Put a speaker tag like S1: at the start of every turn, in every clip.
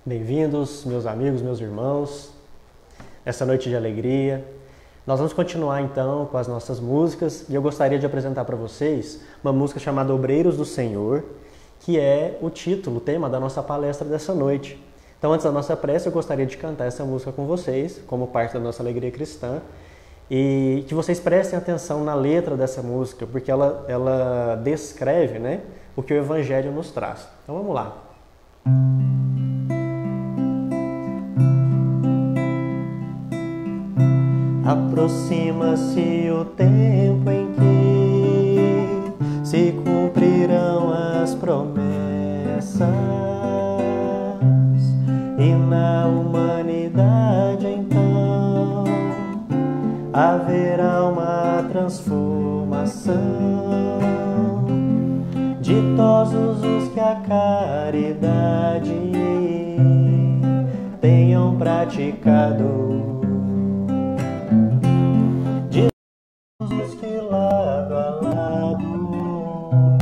S1: Bem-vindos, meus amigos, meus irmãos, essa noite de alegria. Nós vamos continuar então com as nossas músicas e eu gostaria de apresentar para vocês uma música chamada Obreiros do Senhor, que é o título, o tema da nossa palestra dessa noite. Então, antes da nossa prece, eu gostaria de cantar essa música com vocês, como parte da nossa alegria cristã, e que vocês prestem atenção na letra dessa música, porque ela descreve, né, o que o Evangelho nos traz. Então, vamos lá. Aproxima-se o tempo em que se cumprirão as promessas e na humanidade então haverá uma transformação. Ditosos os que a caridade tenham praticado, os que lado a lado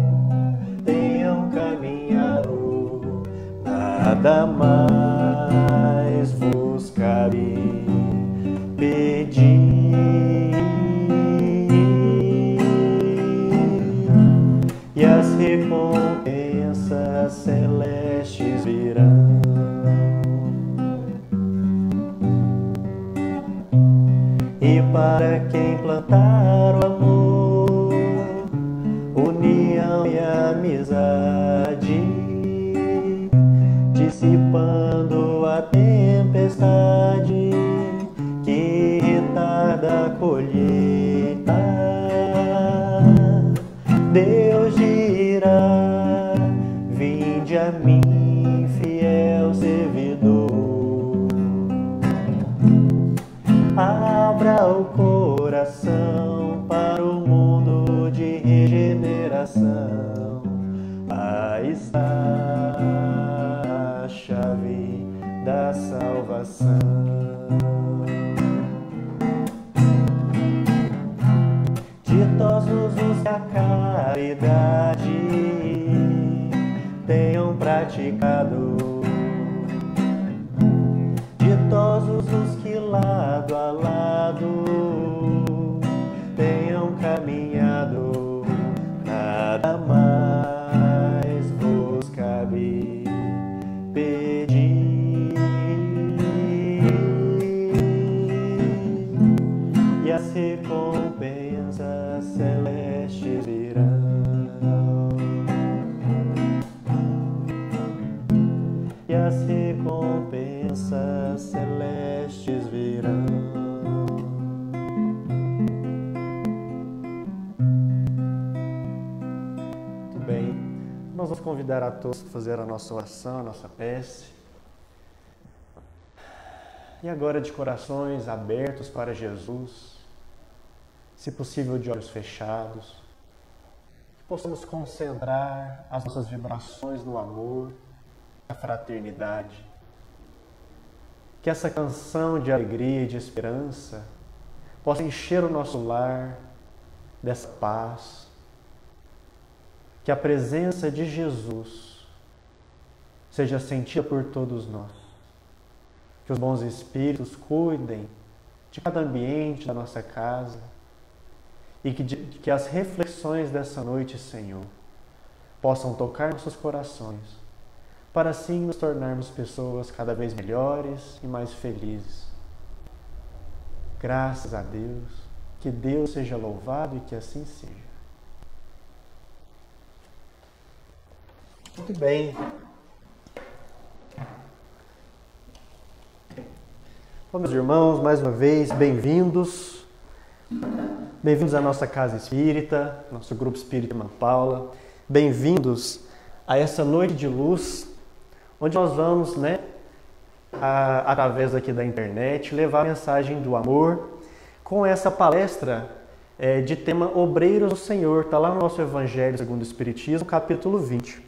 S1: tenham caminhado, nada mais vos cabe pedir, e as recompensas celestes virão. E para quem plantar o amor, união e amizade, dissipando a tempestade que retarda a colheita, Deus dirá: vinde a mim, fiel servidor. Abra o coração para o mundo de regeneração. Aí está a chave da salvação. Ditosos os que a caridade tenham praticado, ditosos os que lado a lado tenham caminhado, nada mais vos cabe pedir, e as recompensas celestes virão. E as recompensas celestes virão. Muito bem, nós vamos convidar a todos a fazer a nossa oração, a nossa prece. E agora, de corações abertos para Jesus, se possível de olhos fechados, que possamos concentrar as nossas vibrações no amor, a fraternidade, que essa canção de alegria e de esperança possa encher o nosso lar dessa paz, que a presença de Jesus seja sentida por todos nós, que os bons espíritos cuidem de cada ambiente da nossa casa e que as reflexões dessa noite, Senhor, possam tocar nossos corações, para assim nos tornarmos pessoas cada vez melhores e mais felizes. Graças a Deus, que Deus seja louvado e que assim seja. Muito bem. Bom, meus irmãos, mais uma vez, bem-vindos. Bem-vindos à nossa Casa Espírita, nosso Grupo Espírita Irmã Paula. Bem-vindos a essa noite de luz, onde nós vamos, através aqui da internet, levar a mensagem do amor com essa palestra de tema Obreiros do Senhor. Está lá no nosso Evangelho segundo o Espiritismo, capítulo 20.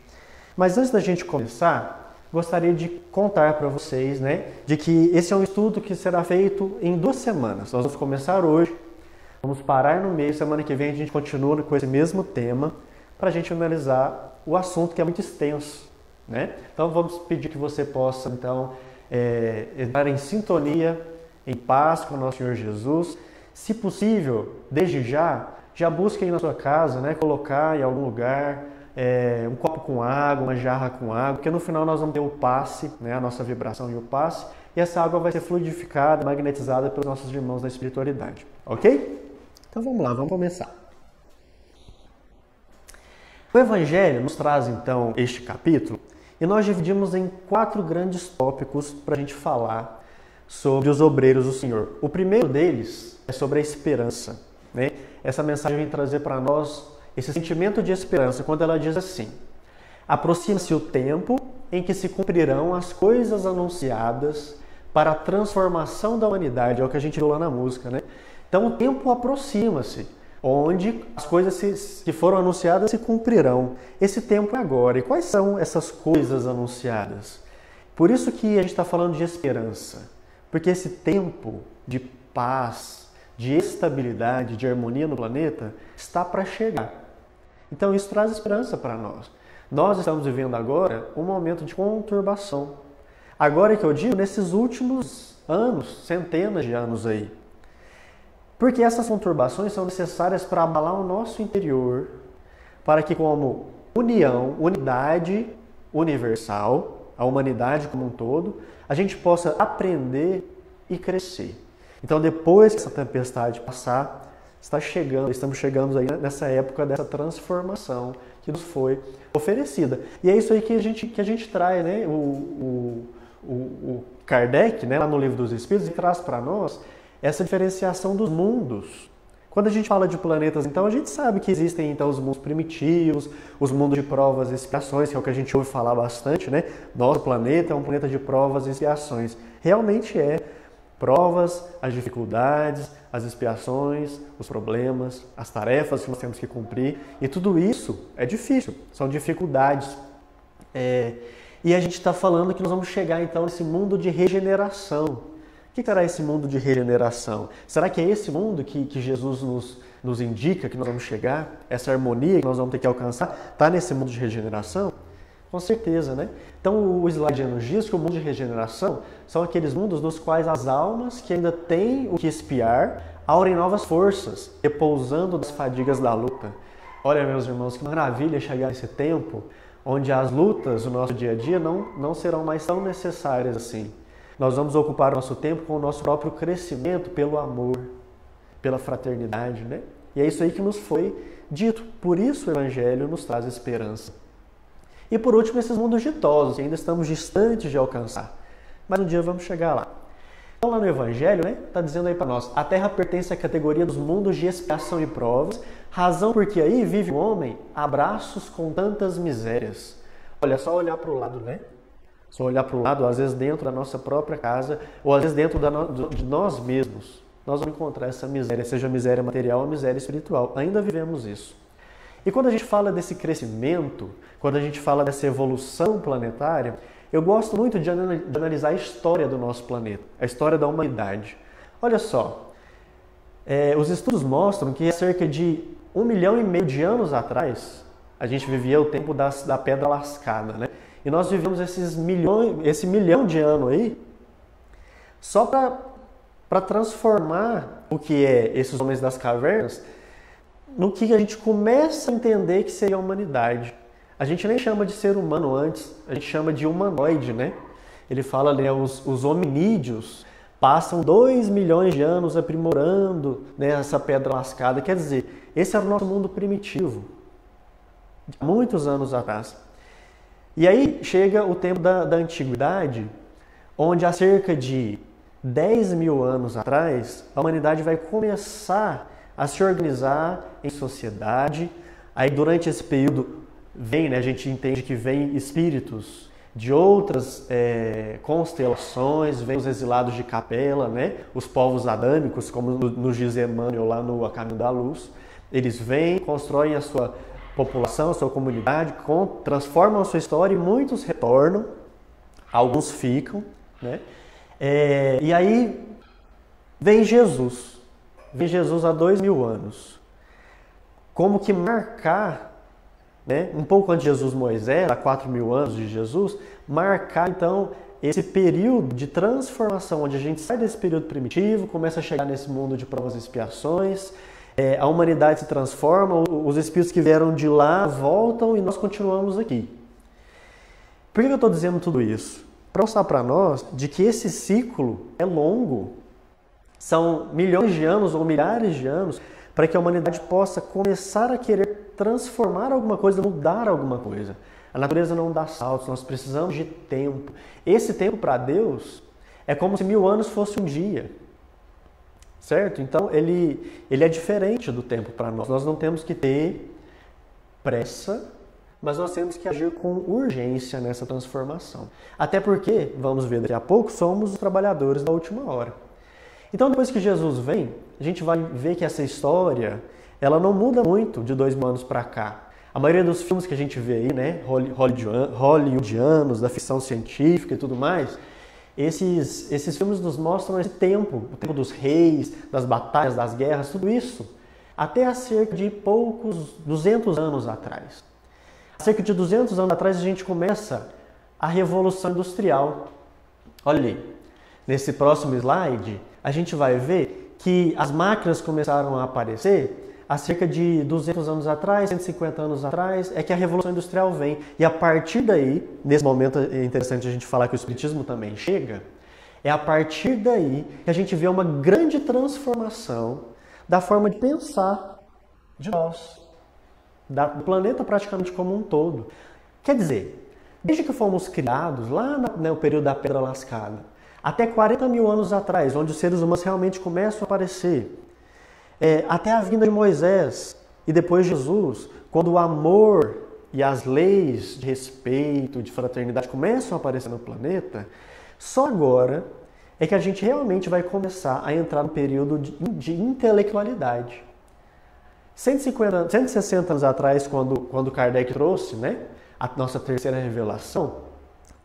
S1: Mas antes da gente começar, gostaria de contar para vocês, de que esse é um estudo que será feito em 2 semanas. Nós vamos começar hoje, vamos parar no meio, semana que vem a gente continua com esse mesmo tema, para a gente analisar o assunto que é muito extenso, né? Então vamos pedir que você possa então entrar em sintonia, em paz com o nosso Senhor Jesus. Se possível, desde já busque aí na sua casa, né? Colocar em algum lugar um copo com água, uma jarra com água, porque no final nós vamos ter o passe, né? A nossa vibração e o passe, e essa água vai ser fluidificada, magnetizada pelos nossos irmãos da espiritualidade, ok? Então vamos lá, vamos começar. O Evangelho nos traz então este capítulo e nós dividimos em 4 grandes tópicos para a gente falar sobre os obreiros do Senhor. O primeiro deles é sobre a esperança, né? Essa mensagem vem trazer para nós esse sentimento de esperança quando ela diz assim: aproxima-se o tempo em que se cumprirão as coisas anunciadas para a transformação da humanidade. É o que a gente viu lá na música, né? Então o tempo aproxima-se, onde as coisas que foram anunciadas se cumprirão. Esse tempo é agora. E quais são essas coisas anunciadas? Por isso que a gente está falando de esperança. Porque esse tempo de paz, de estabilidade, de harmonia no planeta está para chegar. Então isso traz esperança para nós. Nós estamos vivendo agora um momento de conturbação. Agora que eu digo, nesses últimos anos, centenas de anos aí. Porque essas conturbações são necessárias para abalar o nosso interior, para que como união, unidade universal, a humanidade como um todo, a gente possa aprender e crescer. Então depois que essa tempestade passar, estamos chegando aí nessa época dessa transformação que nos foi oferecida. E é isso aí que a gente traz, né? O Kardec, né, lá no Livro dos Espíritos, ele traz para nós essa diferenciação dos mundos. Quando a gente fala de planetas, então, a gente sabe que existem então os mundos primitivos, os mundos de provas e expiações, que é o que a gente ouve falar bastante, né? Nosso planeta é um planeta de provas e expiações. Realmente é. Provas, as dificuldades, as expiações, os problemas, as tarefas que nós temos que cumprir. E tudo isso é difícil, são dificuldades. E a gente está falando que nós vamos chegar então nesse mundo de regeneração. O que será esse mundo de regeneração? Será que é esse mundo que Jesus nos indica que nós vamos chegar? Essa harmonia que nós vamos ter que alcançar? Está nesse mundo de regeneração? Com certeza, né? Então o slide nos diz que o mundo de regeneração são aqueles mundos nos quais as almas que ainda têm o que expiar aurem novas forças, repousando das fadigas da luta. Olha, meus irmãos, que maravilha chegar nesse tempo onde as lutas do nosso dia a dia não serão mais tão necessárias assim. Nós vamos ocupar o nosso tempo com o nosso próprio crescimento pelo amor, pela fraternidade, né? E é isso aí que nos foi dito. Por isso o Evangelho nos traz esperança. E por último, esses mundos ditosos, que ainda estamos distantes de alcançar. Mas um dia vamos chegar lá. Então lá no Evangelho, né, está dizendo aí para nós: a Terra pertence à categoria dos mundos de expiação e provas, razão porque aí vive o homem a braços com tantas misérias. Olha, só olhar para o lado, né? Só olhar para o lado, às vezes dentro da nossa própria casa, ou às vezes dentro de nós mesmos, nós vamos encontrar essa miséria, seja miséria material ou miséria espiritual. Ainda vivemos isso. E quando a gente fala desse crescimento, quando a gente fala dessa evolução planetária, eu gosto muito de analisar a história do nosso planeta, a história da humanidade. Olha só, os estudos mostram que há cerca de 1,5 milhão de anos atrás, a gente vivia o tempo da pedra lascada, né? E nós vivemos esse milhão de anos aí só para transformar o que é esses homens das cavernas no que a gente começa a entender que seria a humanidade. A gente nem chama de ser humano antes, a gente chama de humanoide, né? Ele fala ali, os hominídeos passam 2 milhões de anos aprimorando, né, essa pedra lascada. Quer dizer, esse era o nosso mundo primitivo, muitos anos atrás. E aí chega o tempo da antiguidade, onde há cerca de 10 mil anos atrás, a humanidade vai começar a se organizar em sociedade. Aí durante esse período vem, né, a gente entende que vem espíritos de outras constelações, vem os exilados de Capela, né, os povos adâmicos, como nos diz Emmanuel lá no A Caminho da Luz. Eles vêm, constroem a sua população, a sua comunidade, transformam a sua história e muitos retornam, alguns ficam, né? E aí vem Jesus há 2 mil anos, como que marcar né, um pouco antes de Jesus, Moisés, há 4.000 anos de Jesus, marcar então esse período de transformação, onde a gente sai desse período primitivo, começa a chegar nesse mundo de provas e expiações, a humanidade se transforma, os espíritos que vieram de lá voltam e nós continuamos aqui. Por que eu estou dizendo tudo isso? Para mostrar para nós de que esse ciclo é longo. São milhões de anos ou milhares de anos para que a humanidade possa começar a querer transformar alguma coisa, mudar alguma coisa. A natureza não dá saltos, nós precisamos de tempo. Esse tempo para Deus é como se 1000 anos fosse um dia. Certo? Então ele é diferente do tempo para nós. Nós não temos que ter pressa, mas nós temos que agir com urgência nessa transformação. Até porque, vamos ver daqui a pouco, somos os trabalhadores da última hora. Então depois que Jesus vem, a gente vai ver que essa história, ela não muda muito de 2000 anos para cá. A maioria dos filmes que a gente vê aí, né, hollywoodianos, da ficção científica e tudo mais, esses filmes nos mostram esse tempo, o tempo dos reis, das batalhas, das guerras, tudo isso, até há cerca de 200 anos atrás. Há cerca de 200 anos atrás a gente começa a Revolução Industrial. Olha ali, nesse próximo slide, a gente vai ver que as máquinas começaram a aparecer há cerca de 200 anos atrás, 150 anos atrás, é que a Revolução Industrial vem. E a partir daí, nesse momento é interessante a gente falar que o Espiritismo também chega, é a partir daí que a gente vê uma grande transformação da forma de pensar de nós, do planeta praticamente como um todo. Quer dizer, desde que fomos criados, lá no período da Pedra Lascada, até 40.000 anos atrás, onde os seres humanos realmente começam a aparecer, até a vinda de Moisés e depois Jesus, quando o amor e as leis de respeito, de fraternidade começam a aparecer no planeta, só agora é que a gente realmente vai começar a entrar no período de intelectualidade. 160 anos atrás, quando Kardec trouxe, né, a nossa terceira revelação,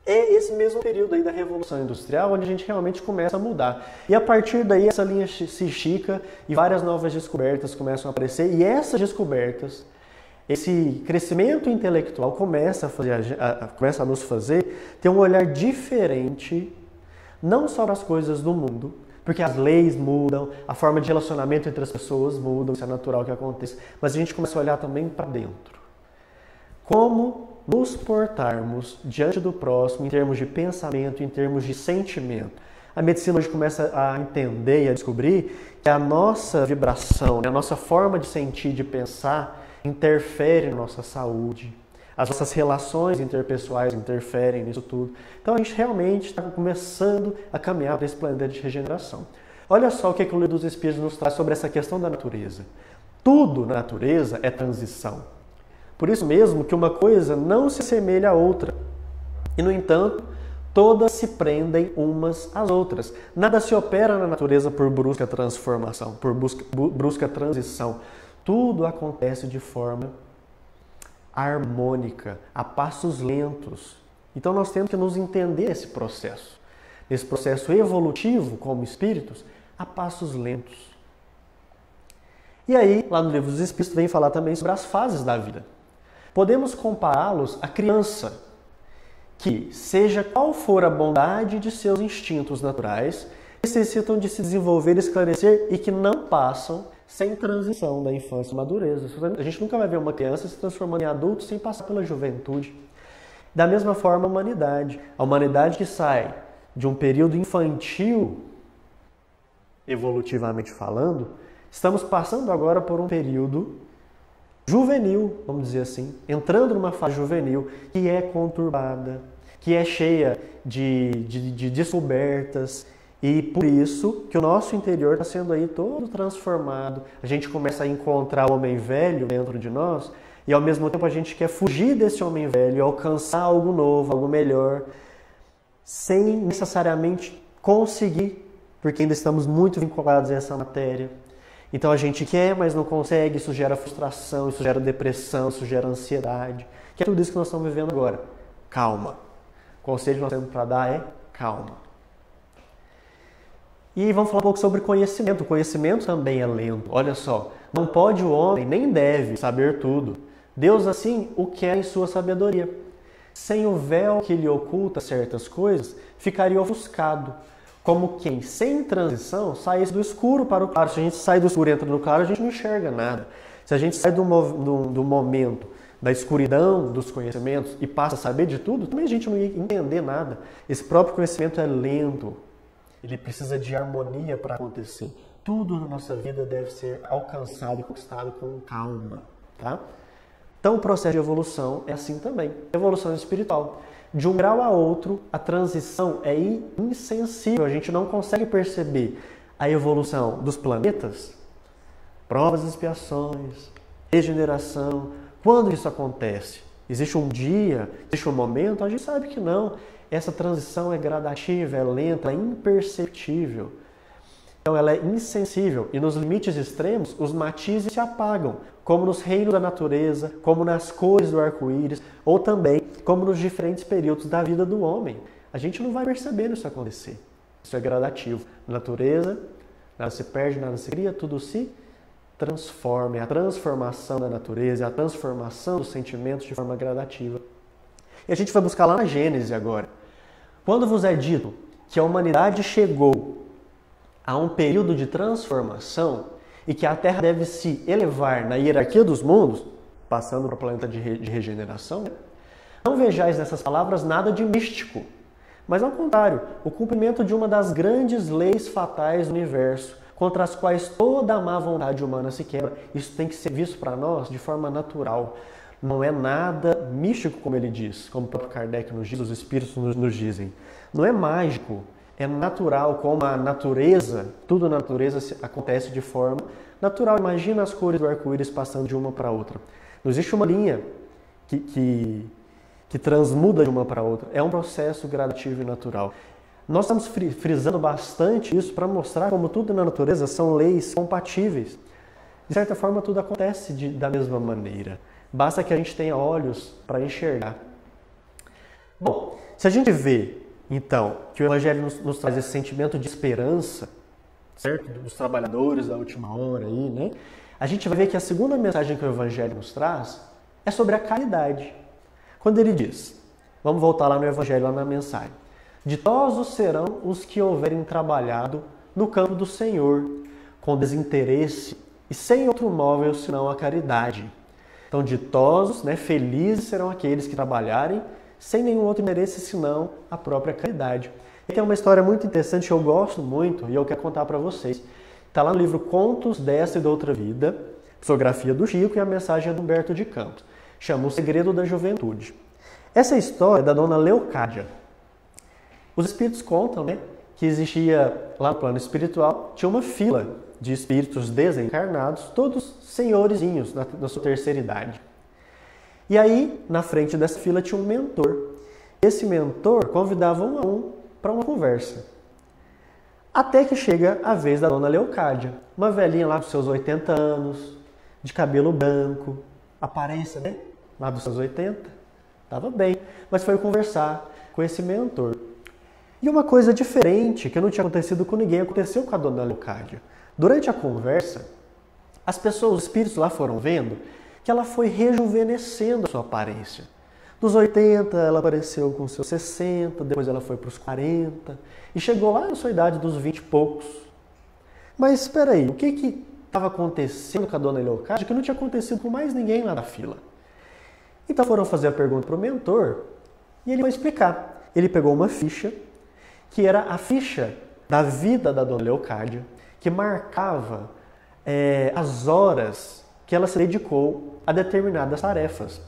S1: é esse mesmo período aí da Revolução Industrial, onde a gente realmente começa a mudar. E a partir daí essa linha se estica e várias novas descobertas começam a aparecer. E essas descobertas, esse crescimento intelectual começa a nos fazer ter um olhar diferente, não só das coisas do mundo, porque as leis mudam, a forma de relacionamento entre as pessoas muda, isso é natural que aconteça, mas a gente começa a olhar também para dentro. Como nos portarmos diante do próximo em termos de pensamento, em termos de sentimento. A medicina hoje começa a entender e a descobrir que a nossa vibração, a nossa forma de sentir, de pensar, interfere na nossa saúde. As nossas relações interpessoais interferem nisso tudo. Então a gente realmente está começando a caminhar para esse planeta de regeneração. Olha só o que o Livro dos Espíritos nos traz sobre essa questão da natureza. Tudo na natureza é transição. Por isso mesmo que uma coisa não se assemelha à outra. E, no entanto, todas se prendem umas às outras. Nada se opera na natureza por brusca transformação, por brusca transição. Tudo acontece de forma harmônica, a passos lentos. Então nós temos que nos entender esse processo evolutivo como espíritos, a passos lentos. E aí, lá no Livro dos Espíritos, vem falar também sobre as fases da vida. Podemos compará-los à criança, que, seja qual for a bondade de seus instintos naturais, necessitam de se desenvolver e esclarecer e que não passam sem transição da infância à madureza. A gente nunca vai ver uma criança se transformando em adulto sem passar pela juventude. Da mesma forma, a humanidade que sai de um período infantil, evolutivamente falando, estamos passando agora por um período juvenil, vamos dizer assim, entrando numa fase juvenil que é conturbada, que é cheia de descobertas, e por isso que o nosso interior está sendo aí todo transformado. A gente começa a encontrar o homem velho dentro de nós e ao mesmo tempo a gente quer fugir desse homem velho e alcançar algo novo, algo melhor, sem necessariamente conseguir, porque ainda estamos muito vinculados a essa matéria. Então a gente quer, mas não consegue, isso gera frustração, isso gera depressão, isso gera ansiedade, que é tudo isso que nós estamos vivendo agora. Calma. O conselho que nós temos para dar é calma. E vamos falar um pouco sobre conhecimento. O conhecimento também é lento. Olha só, não pode o homem, nem deve saber tudo, Deus assim o quer em sua sabedoria. Sem o véu que lhe oculta certas coisas, ficaria ofuscado, como quem, sem transição, saísse do escuro para o claro. Se a gente sai do escuro e entra no claro, a gente não enxerga nada. Se a gente sai do momento da escuridão dos conhecimentos e passa a saber de tudo, também a gente não ia entender nada. Esse próprio conhecimento é lento. Ele precisa de harmonia para acontecer. Tudo na nossa vida deve ser alcançado e conquistado com calma, tá? Então o processo de evolução é assim também. Evolução espiritual. De um grau a outro, a transição é insensível. A gente não consegue perceber a evolução dos planetas, provas e expiações, regeneração. Quando isso acontece? Existe um dia, existe um momento? A gente sabe que não. Essa transição é gradativa, é lenta, é imperceptível. Então ela é insensível e nos limites extremos os matizes se apagam, como nos reinos da natureza, como nas cores do arco-íris, ou também como nos diferentes períodos da vida do homem. A gente não vai percebendo isso acontecer. Isso é gradativo. Na natureza, nada se perde, nada se cria, tudo se transforma. É a transformação da natureza, é a transformação dos sentimentos de forma gradativa. E a gente vai buscar lá na Gênesis agora. Quando vos é dito que a humanidade chegou a um período de transformação e que a Terra deve se elevar na hierarquia dos mundos, passando para o planeta de regeneração, não vejais nessas palavras nada de místico, mas ao contrário, o cumprimento de uma das grandes leis fatais do universo, contra as quais toda a má vontade humana se quebra. Isso tem que ser visto para nós de forma natural. Não é nada místico, como ele diz, como o próprio Kardec nos diz, os espíritos nos dizem. Não é mágico, é natural, como a natureza, tudo na natureza acontece de forma natural. Imagina as cores do arco-íris passando de uma para outra. Não existe uma linha que transmuda de uma para outra. É um processo gradativo e natural. Nós estamos frisando bastante isso para mostrar como tudo na natureza são leis compatíveis. De certa forma, tudo acontece da mesma maneira. Basta que a gente tenha olhos para enxergar. Bom, se a gente vê, então, que o Evangelho nos traz esse sentimento de esperança, certo? Dos trabalhadores da última hora aí, né? A gente vai ver que a segunda mensagem que o Evangelho nos traz é sobre a caridade. Quando ele diz, vamos voltar lá no Evangelho, lá na mensagem. Ditosos serão os que houverem trabalhado no campo do Senhor, com desinteresse e sem outro móvel senão a caridade. Então, ditosos, né, felizes serão aqueles que trabalharem sem nenhum outro interesse senão a própria caridade. E tem uma história muito interessante que eu gosto muito e eu quero contar para vocês. Está lá no livro Contos desta e da Outra Vida, psicografia do Chico e a mensagem é do Humberto de Campos. Chama O Segredo da Juventude. Essa é a história da dona Leocádia. Os espíritos contam, né, que existia lá no plano espiritual, tinha uma fila de espíritos desencarnados, todos senhorizinhos na sua terceira idade. E aí, na frente dessa fila tinha um mentor. Esse mentor convidava um a um para uma conversa. Até que chega a vez da dona Leocádia, uma velhinha lá dos seus 80 anos, de cabelo branco, aparência, né, lá dos seus 80, estava bem, mas foi conversar com esse mentor. E uma coisa diferente, que não tinha acontecido com ninguém, aconteceu com a dona Leocádia. Durante a conversa, as pessoas, os espíritos lá foram vendo que ela foi rejuvenescendo a sua aparência. Dos 80, ela apareceu com seus 60, depois ela foi para os 40, e chegou lá na sua idade dos 20 e poucos. Mas espera aí, o que estava acontecendo com a dona Leocádia que não tinha acontecido com mais ninguém lá na fila? Então foram fazer a pergunta para o mentor, e ele foi explicar. Ele pegou uma ficha, que era a ficha da vida da dona Leocádia, que marcava as horas que ela se dedicou a determinadas tarefas.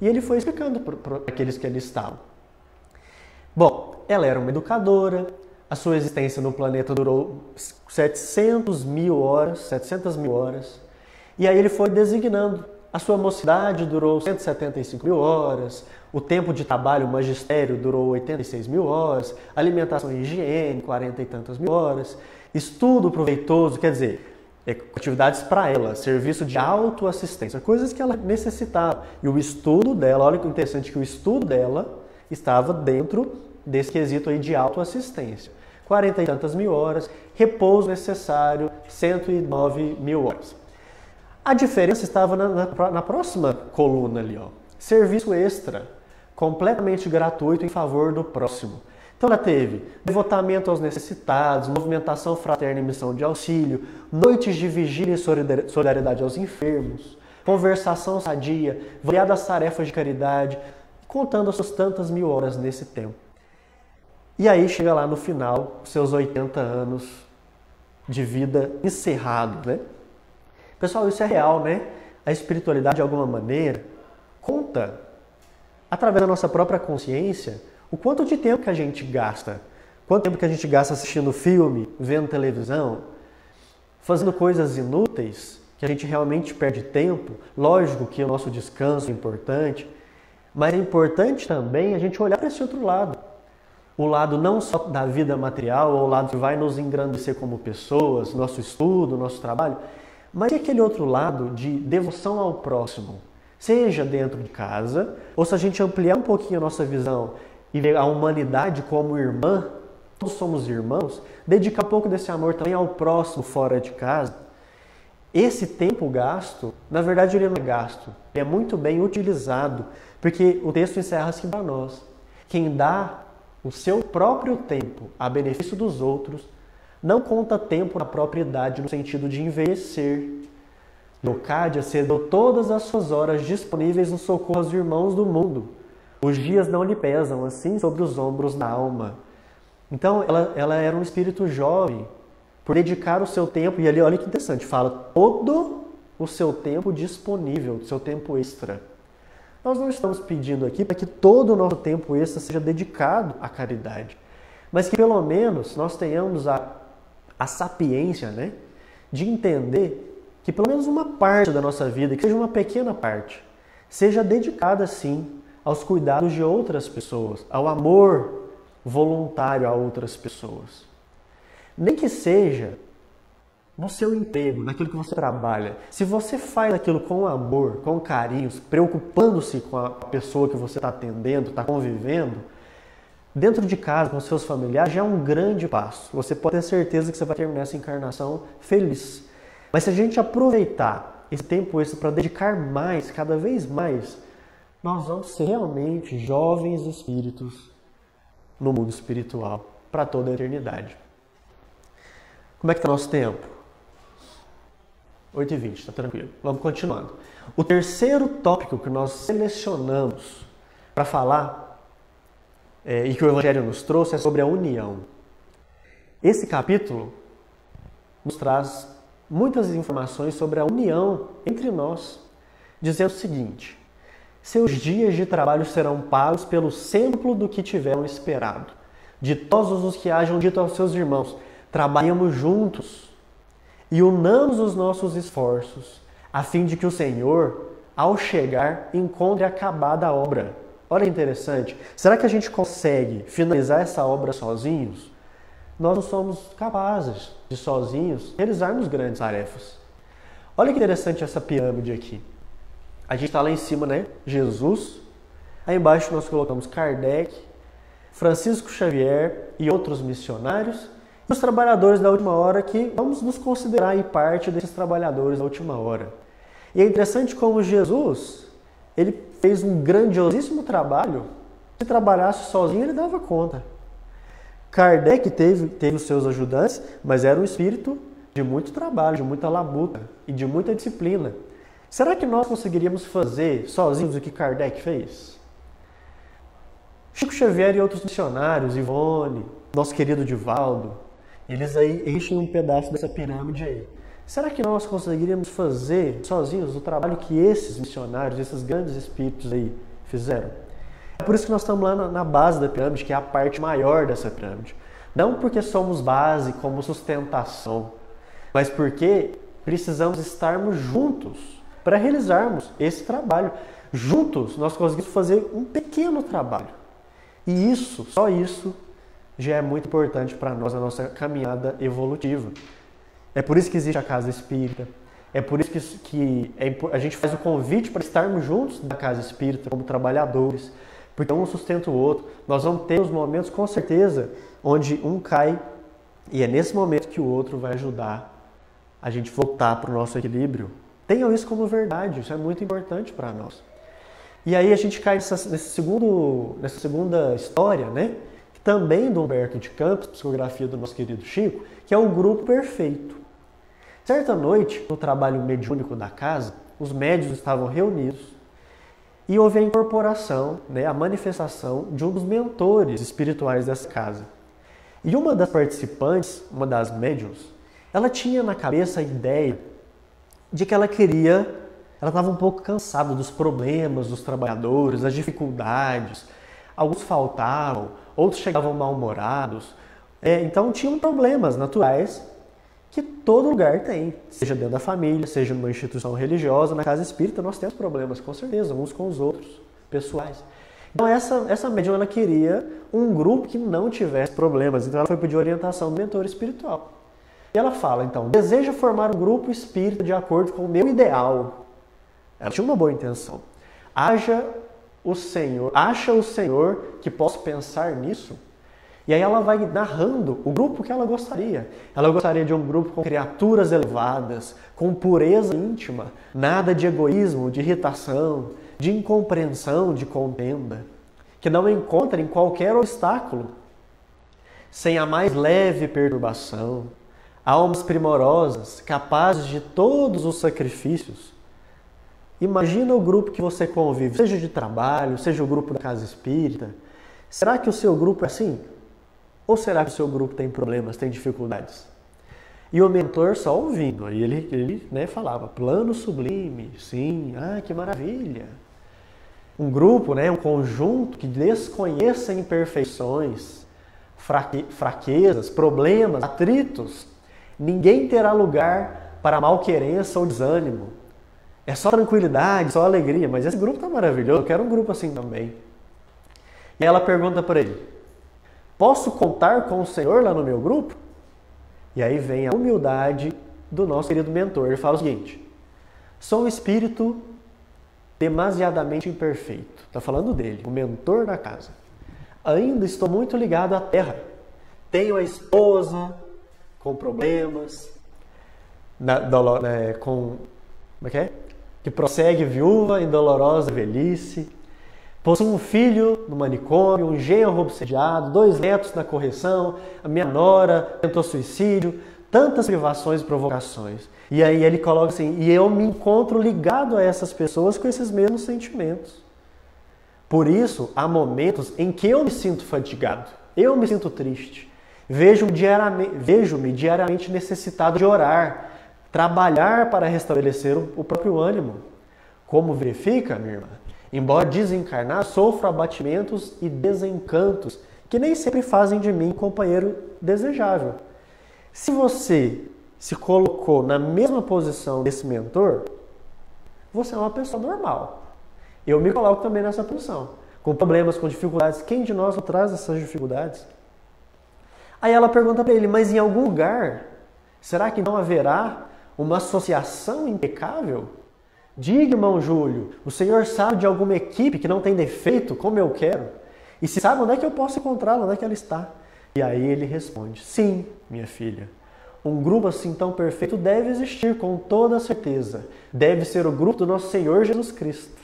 S1: E ele foi explicando para aqueles que ali estavam. Bom, ela era uma educadora, a sua existência no planeta durou 700 mil horas, e aí ele foi designando. A sua mocidade durou 175 mil horas, o tempo de trabalho, magistério, durou 86 mil horas, alimentação e higiene, 40 e tantas mil horas, estudo proveitoso, quer dizer, atividades para ela, serviço de autoassistência, coisas que ela necessitava. E o estudo dela, olha que interessante que o estudo dela estava dentro desse quesito aí de autoassistência. 40 e tantas mil horas, repouso necessário, 109 mil horas. A diferença estava na próxima coluna ali, ó. Serviço extra, completamente gratuito em favor do próximo. Então ela teve devotamento aos necessitados, movimentação fraterna e missão de auxílio, noites de vigília e solidariedade aos enfermos, conversação sadia, variadas tarefas de caridade, contando as suas tantas mil horas nesse tempo. E aí chega lá no final, seus 80 anos de vida encerrados, né? Pessoal, isso é real, né? A espiritualidade, de alguma maneira, conta, através da nossa própria consciência, o quanto de tempo que a gente gasta. Quanto tempo que a gente gasta assistindo filme, vendo televisão, fazendo coisas inúteis, que a gente realmente perde tempo. Lógico que o nosso descanso é importante, mas é importante também a gente olhar para esse outro lado. O lado não só da vida material, ou o lado que vai nos engrandecer como pessoas, nosso estudo, nosso trabalho, mas e aquele outro lado de devoção ao próximo? Seja dentro de casa, ou se a gente ampliar um pouquinho a nossa visão e ver a humanidade como irmã, todos somos irmãos, dedicar um pouco desse amor também ao próximo fora de casa. Esse tempo gasto, na verdade ele não é gasto, ele é muito bem utilizado, porque o texto encerra assim para nós. Quem dá o seu próprio tempo a benefício dos outros, não conta tempo na própria idade no sentido de envelhecer. Leocádia cedeu todas as suas horas disponíveis no socorro aos irmãos do mundo. Os dias não lhe pesam assim sobre os ombros da alma. Então ela era um espírito jovem, por dedicar o seu tempo, e ali olha que interessante, fala todo o seu tempo disponível, o seu tempo extra. Nós não estamos pedindo aqui para que todo o nosso tempo extra seja dedicado à caridade, mas que pelo menos nós tenhamos a sapiência, né, de entender que pelo menos uma parte da nossa vida, que seja uma pequena parte, seja dedicada sim aos cuidados de outras pessoas, ao amor voluntário a outras pessoas. Nem que seja no seu emprego, naquilo que você trabalha. Se você faz aquilo com amor, com carinho, preocupando-se com a pessoa que você está atendendo, está convivendo, dentro de casa, com seus familiares, já é um grande passo. Você pode ter certeza que você vai terminar essa encarnação feliz. Mas se a gente aproveitar esse tempo extra para dedicar mais, cada vez mais, nós vamos ser realmente jovens espíritos no mundo espiritual para toda a eternidade. Como é que está o nosso tempo? 8h20, está tranquilo. Vamos continuando. O terceiro tópico que nós selecionamos para falar e que o Evangelho nos trouxe é sobre a união. Esse capítulo nos traz muitas informações sobre a união entre nós, dizendo o seguinte: seus dias de trabalho serão pagos pelo cêntuplo do que tiveram esperado. Ditosos os que hajam dito aos seus irmãos: trabalhemos juntos e unamos os nossos esforços, a fim de que o Senhor, ao chegar, encontre acabada a obra. Olha que interessante. Será que a gente consegue finalizar essa obra sozinhos? Nós não somos capazes de sozinhos realizarmos grandes tarefas. Olha que interessante essa pirâmide aqui. A gente está lá em cima, né? Jesus. Aí embaixo nós colocamos Kardec, Francisco Xavier e outros missionários. E os trabalhadores da última hora, que vamos nos considerar aí parte desses trabalhadores da última hora. E é interessante como Jesus, ele fez um grandiosíssimo trabalho. Se trabalhasse sozinho, ele dava conta. Kardec teve os seus ajudantes, mas era um espírito de muito trabalho, de muita labuta e de muita disciplina. Será que nós conseguiríamos fazer sozinhos o que Kardec fez? Chico Xavier e outros missionários, Ivone, nosso querido Divaldo, eles aí enchem um pedaço dessa pirâmide aí. Será que nós conseguiríamos fazer sozinhos o trabalho que esses missionários, esses grandes espíritos aí fizeram? É por isso que nós estamos lá na base da pirâmide, que é a parte maior dessa pirâmide. Não porque somos base como sustentação, mas porque precisamos estarmos juntos para realizarmos esse trabalho. Juntos nós conseguimos fazer um pequeno trabalho. E isso, só isso, já é muito importante para nós na nossa caminhada evolutiva. É por isso que existe a Casa Espírita. É por isso que a gente faz o convite para estarmos juntos na Casa Espírita como trabalhadores. Porque um sustenta o outro. Nós vamos ter os momentos, com certeza, onde um cai e é nesse momento que o outro vai ajudar a gente voltar para o nosso equilíbrio Tenham isso como verdade, isso é muito importante para nós. E aí a gente cai nessa segunda história, né? Também do Humberto de Campos, psicografia do nosso querido Chico, que é o grupo perfeito. Certa noite, no trabalho mediúnico da casa, os médiuns estavam reunidos e houve a incorporação, né, a manifestação de um dos mentores espirituais dessa casa. E uma das participantes, uma das médiuns, ela tinha na cabeça a ideia de que ela estava um pouco cansada dos problemas dos trabalhadores, das dificuldades. Alguns faltavam, outros chegavam mal-humorados. Então tinham problemas naturais que todo lugar tem, seja dentro da família, seja numa instituição religiosa, na casa espírita nós temos problemas, com certeza, uns com os outros, pessoais. Então essa médium, ela queria um grupo que não tivesse problemas, então ela foi pedir orientação do mentor espiritual. E ela fala, então, deseja formar um grupo espírita de acordo com o meu ideal. Ela tinha uma boa intenção. Acha o Senhor que posso pensar nisso? E aí ela vai narrando o grupo que ela gostaria. Ela gostaria de um grupo com criaturas elevadas, com pureza íntima, nada de egoísmo, de irritação, de incompreensão, de contenda, que não encontrem qualquer obstáculo, sem a mais leve perturbação, almas primorosas, capazes de todos os sacrifícios. Imagina o grupo que você convive, seja de trabalho, seja o grupo da casa espírita. Será que o seu grupo é assim? Ou será que o seu grupo tem problemas, tem dificuldades? E o mentor só ouvindo, aí ele falava, plano sublime, sim, que maravilha. Um grupo, um conjunto que desconheça imperfeições, fraquezas, problemas, atritos. Ninguém terá lugar para malquerença ou desânimo. É só tranquilidade, só alegria. Mas esse grupo está maravilhoso, eu quero um grupo assim também. E ela pergunta para ele, posso contar com o Senhor lá no meu grupo? E aí vem a humildade do nosso querido mentor. Ele fala o seguinte, sou um espírito demasiadamente imperfeito. Está falando dele, o mentor da casa. Ainda estou muito ligado à terra. Tenho a esposa com problemas, que prossegue viúva em dolorosa velhice. Possuo um filho no manicômio, um genro obsediado, 2 netos na correção, a minha nora tentou suicídio, tantas privações e provocações. E aí ele coloca assim, e eu me encontro ligado a essas pessoas com esses mesmos sentimentos. Por isso, há momentos em que eu me sinto fatigado, eu me sinto triste. Vejo-me diariamente necessitado de orar, trabalhar para restabelecer o próprio ânimo. Como verifica, minha irmã, embora desencarnar, sofro abatimentos e desencantos que nem sempre fazem de mim um companheiro desejável. Se você se colocou na mesma posição desse mentor, você é uma pessoa normal. Eu me coloco também nessa posição, com problemas, com dificuldades. Quem de nós não traz essas dificuldades? Aí ela pergunta para ele, mas em algum lugar, será que não haverá uma associação impecável? Diga, irmão Júlio, o senhor sabe de alguma equipe que não tem defeito, como eu quero? E se sabe onde é que eu posso encontrá-la, onde é que ela está? E aí ele responde, sim, minha filha, um grupo assim tão perfeito deve existir com toda certeza. Deve ser o grupo do nosso Senhor Jesus Cristo.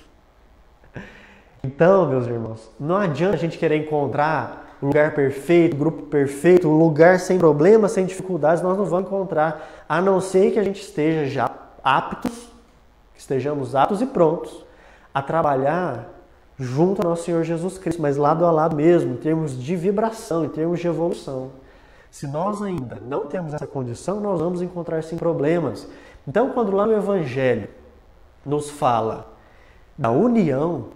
S1: Então, meus irmãos, não adianta a gente querer encontrar o lugar perfeito, o grupo perfeito, o lugar sem problemas, sem dificuldades, nós não vamos encontrar, a não ser que a gente esteja já estejamos aptos e prontos a trabalhar junto ao nosso Senhor Jesus Cristo, mas lado a lado mesmo, em termos de vibração, em termos de evolução. Se nós ainda não temos essa condição, nós vamos encontrar sim problemas. Então, quando lá no Evangelho nos fala da união,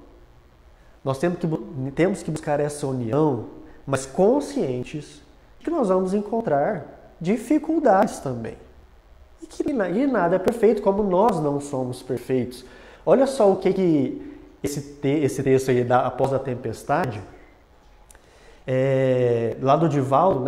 S1: nós temos que buscar essa união, mas conscientes que nós vamos encontrar dificuldades também. E nada é perfeito, como nós não somos perfeitos. Olha só o que esse texto aí, após a tempestade, lá do Divaldo,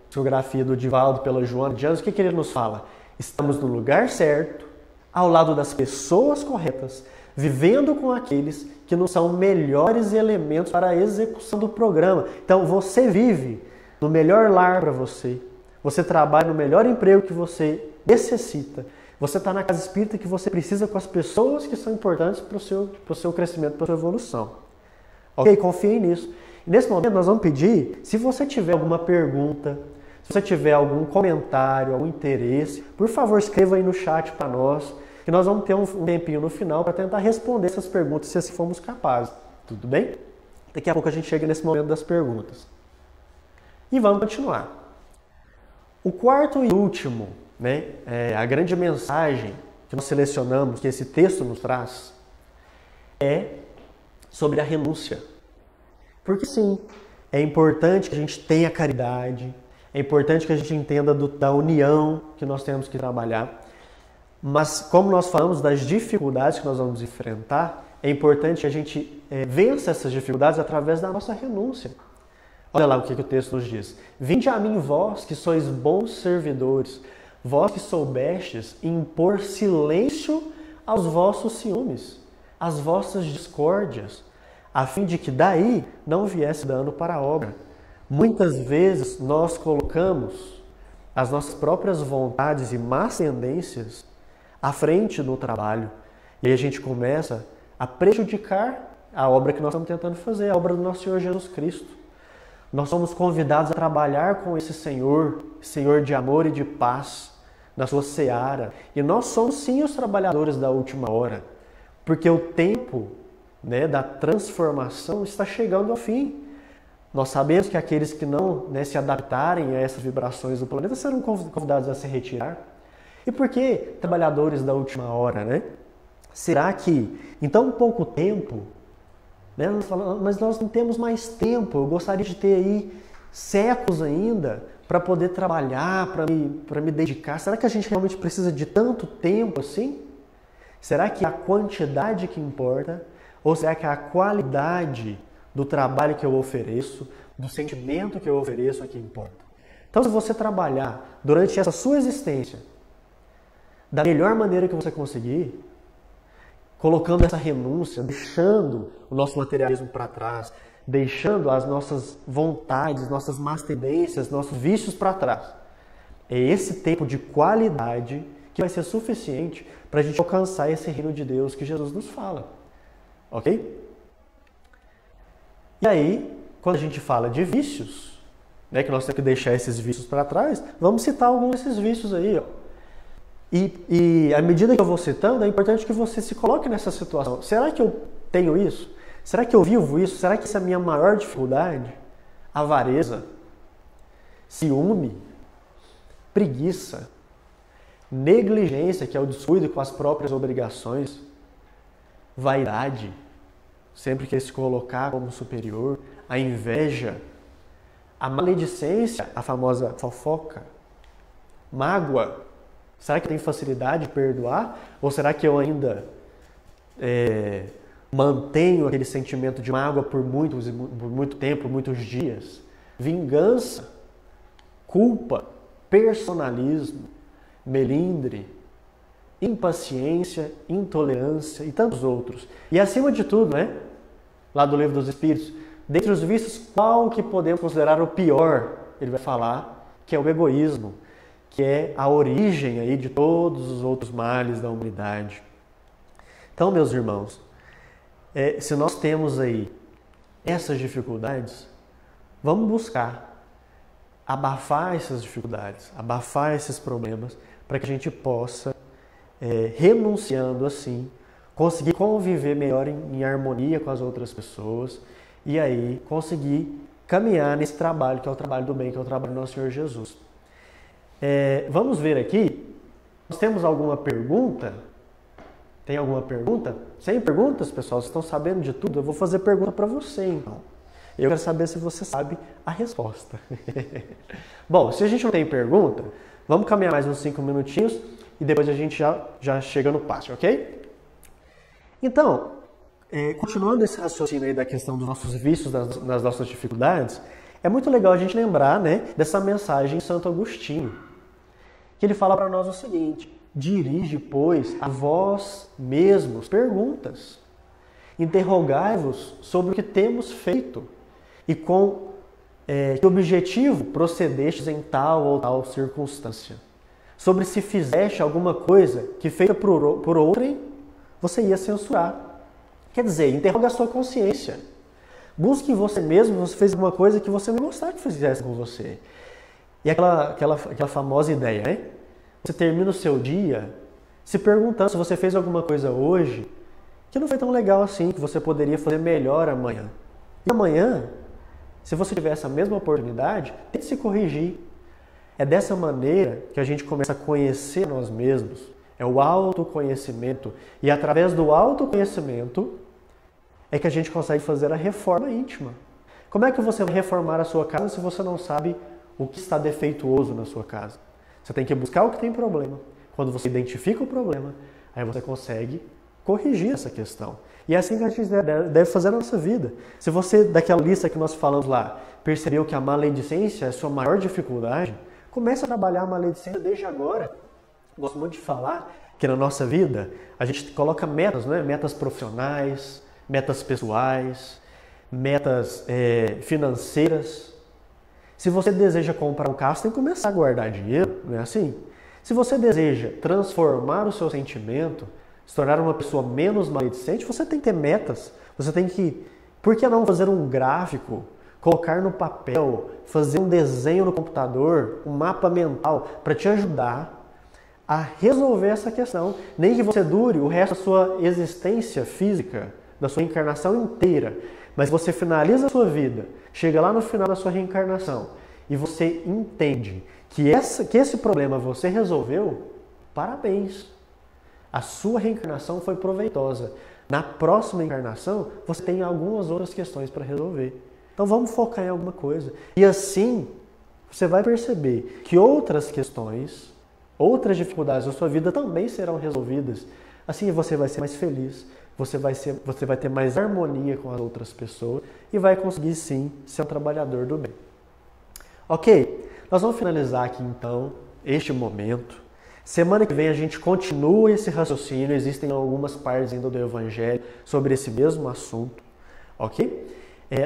S1: psicografia do Divaldo pela Joana de Anjos, o que ele nos fala? Estamos no lugar certo, ao lado das pessoas corretas, vivendo com aqueles que nos são melhores elementos para a execução do programa. Então você vive no melhor lar para você, você trabalha no melhor emprego que você necessita, Você está na casa espírita que você precisa com as pessoas que são importantes para o seu crescimento, para a sua evolução. Ok? Confie nisso. E nesse momento nós vamos pedir, se você tiver alguma pergunta, se você tiver algum comentário, algum interesse, por favor escreva aí no chat para nós, que nós vamos ter um tempinho no final para tentar responder essas perguntas, se assim formos capazes. Tudo bem? Daqui a pouco a gente chega nesse momento das perguntas. E vamos continuar. O quarto e último, né, a grande mensagem que nós selecionamos, que esse texto nos traz, é sobre a renúncia. Porque sim, é importante que a gente tenha caridade, é importante que a gente entenda da união que nós temos que trabalhar, mas como nós falamos das dificuldades que nós vamos enfrentar, é importante que a gente vença essas dificuldades através da nossa renúncia. Olha lá o que o texto nos diz. Vinde a mim vós que sois bons servidores, vós que soubestes impor silêncio aos vossos ciúmes, às vossas discórdias, a fim de que daí não viesse dano para a obra. Muitas vezes nós colocamos as nossas próprias vontades e más tendências à frente do trabalho. E aí a gente começa a prejudicar a obra que nós estamos tentando fazer, a obra do nosso Senhor Jesus Cristo. Nós somos convidados a trabalhar com esse Senhor de amor e de paz, na sua seara. E nós somos sim os trabalhadores da última hora, porque o tempo, né, da transformação está chegando ao fim. Nós sabemos que aqueles que não, né, se adaptarem a essas vibrações do planeta serão convidados a se retirar. E por que trabalhadores da última hora, né? Será que em tão pouco tempo, né, mas nós não temos mais tempo, eu gostaria de ter aí séculos ainda para poder trabalhar, para me dedicar. Será que a gente realmente precisa de tanto tempo assim? Será que é a quantidade que importa? Ou será que é a qualidade do trabalho que eu ofereço, do sentimento que eu ofereço é que importa? Então, se você trabalhar durante essa sua existência da melhor maneira que você conseguir, colocando essa renúncia, deixando o nosso materialismo para trás, deixando as nossas vontades, nossas más tendências, nossos vícios para trás, é esse tempo de qualidade que vai ser suficiente para a gente alcançar esse reino de Deus que Jesus nos fala. Ok? E aí, quando a gente fala de vícios, né, que nós temos que deixar esses vícios para trás, vamos citar alguns desses vícios aí. Ó. E à medida que eu vou citando, é importante que você se coloque nessa situação. Será que eu tenho isso? Será que eu vivo isso? Será que essa é a minha maior dificuldade? Avareza, ciúme, preguiça, negligência, que é o descuido com as próprias obrigações, vaidade, sempre quer se colocar como superior, a inveja, a maledicência, a famosa fofoca, mágoa. Será que eu tenho facilidade de perdoar? Ou será que eu ainda mantenho aquele sentimento de mágoa por muito tempo, muitos dias? Vingança, culpa, personalismo, melindre, impaciência, intolerância e tantos outros. E acima de tudo, né, lá do Livro dos Espíritos, dentre os vícios, qual que podemos considerar o pior? Ele vai falar que é o egoísmo, que é a origem aí de todos os outros males da humanidade. Então, meus irmãos, se nós temos aí essas dificuldades, vamos buscar abafar essas dificuldades, abafar esses problemas, para que a gente possa, renunciando assim, conseguir conviver melhor em harmonia com as outras pessoas e aí conseguir caminhar nesse trabalho, que é o trabalho do bem, que é o trabalho do nosso Senhor Jesus. Vamos ver aqui, nós temos alguma pergunta? Tem alguma pergunta? Sem perguntas, pessoal? Vocês estão sabendo de tudo? Eu vou fazer pergunta para você, então. Eu quero saber se você sabe a resposta. Bom, se a gente não tem pergunta, vamos caminhar mais uns 5 minutinhos e depois a gente já chega no passe, ok? Então, continuando esse raciocínio aí da questão dos nossos vícios, das nossas dificuldades, é muito legal a gente lembrar, né, dessa mensagem de Santo Agostinho, que ele fala para nós o seguinte: dirige, pois, a vós mesmos perguntas, interrogai-vos sobre o que temos feito e com que objetivo procedestes em tal ou tal circunstância. sobre se fizeste alguma coisa que feita por outrem, você ia censurar. Quer dizer, interroga a sua consciência. Busque em você mesmo se você fez alguma coisa que você não gostaria que fizesse com você. E aquela famosa ideia, né? Você termina o seu dia se perguntando se você fez alguma coisa hoje que não foi tão legal assim, que você poderia fazer melhor amanhã. E amanhã, se você tiver essa mesma oportunidade, tente se corrigir. É dessa maneira que a gente começa a conhecer nós mesmos. É o autoconhecimento. E através do autoconhecimento é que a gente consegue fazer a reforma íntima. Como é que você vai reformar a sua casa se você não sabe o que está defeituoso na sua casa? Você tem que buscar o que tem problema. Quando você identifica o problema, aí você consegue corrigir essa questão. E é assim que a gente deve fazer a nossa vida. Se você, daquela lista que nós falamos lá, percebeu que a maledicência é a sua maior dificuldade, comece a trabalhar a maledicência desde agora. Gosto muito de falar que na nossa vida a gente coloca metas, né? Metas profissionais, metas pessoais, metas financeiras. Se você deseja comprar um carro, você tem que começar a guardar dinheiro, não é assim? Se você deseja transformar o seu sentimento, se tornar uma pessoa menos maledicente, você tem que ter metas. Você tem que, por que não fazer um gráfico, colocar no papel, fazer um desenho no computador, um mapa mental para te ajudar a resolver essa questão. Nem que você dure o resto da sua existência física, da sua encarnação inteira, mas você finaliza a sua vida, chega lá no final da sua reencarnação e você entende que esse problema você resolveu, parabéns. A sua reencarnação foi proveitosa. Na próxima encarnação, você tem algumas outras questões para resolver. Então vamos focar em alguma coisa. E assim, você vai perceber que outras questões, outras dificuldades da sua vida também serão resolvidas. Assim você vai ser mais feliz, você vai ter mais harmonia com as outras pessoas e vai conseguir sim ser um trabalhador do bem. Ok, nós vamos finalizar aqui então este momento. Semana que vem a gente continua esse raciocínio, existem algumas partes ainda do Evangelho sobre esse mesmo assunto, ok?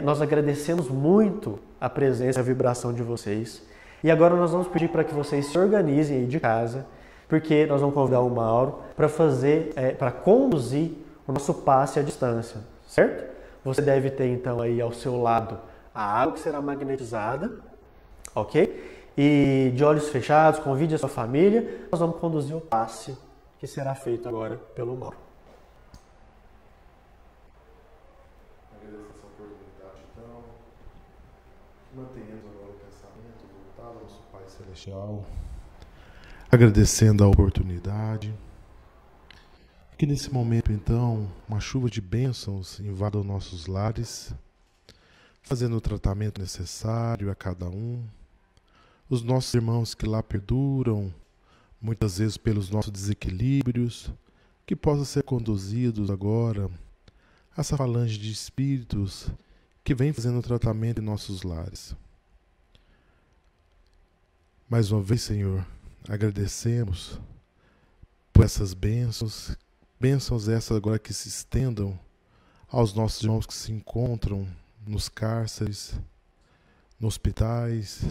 S1: Nós agradecemos muito a presença e a vibração de vocês. E agora nós vamos pedir para que vocês se organizem aí de casa, porque nós vamos convidar o Mauro para conduzir o nosso passe à distância, certo? Você deve ter então aí ao seu lado a água que será magnetizada, ok? E de olhos fechados, convide a sua família, nós vamos conduzir o passe que será feito agora pelo Mauro.
S2: Agradeço essa oportunidade, então. Mantenhamos agora o pensamento voltado ao nosso Pai Celestial. Agradecendo a oportunidade. Que nesse momento, então, uma chuva de bênçãos invada os nossos lares, fazendo o tratamento necessário a cada um. Os nossos irmãos que lá perduram, muitas vezes pelos nossos desequilíbrios, que possam ser conduzidos agora a essa falange de espíritos que vem fazendo o tratamento em nossos lares. Mais uma vez, Senhor, agradecemos por essas bênçãos essas agora que se estendam aos nossos irmãos que se encontram nos cárceres, nos hospitais,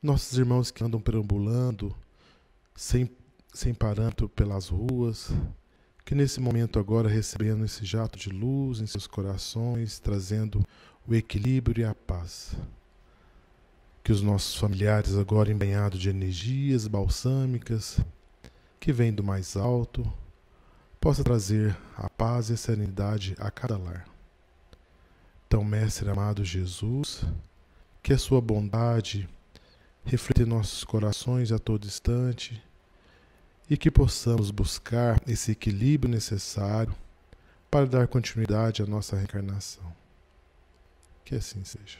S2: nossos irmãos que andam perambulando, sem parâmetro pelas ruas, que nesse momento agora recebendo esse jato de luz em seus corações, trazendo o equilíbrio e a paz. Que os nossos familiares agora embanhados de energias balsâmicas, que vêm do mais alto, possa trazer a paz e a serenidade a cada lar. Então, Mestre amado Jesus, que a sua bondade reflita em nossos corações a todo instante e que possamos buscar esse equilíbrio necessário para dar continuidade à nossa reencarnação. Que assim seja.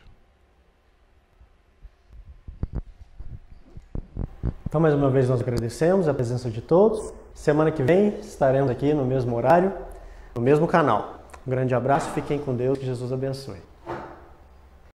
S1: Então, mais uma vez, nós agradecemos a presença de todos. Semana que vem estaremos aqui no mesmo horário, no mesmo canal. Um grande abraço, fiquem com Deus, que Jesus abençoe.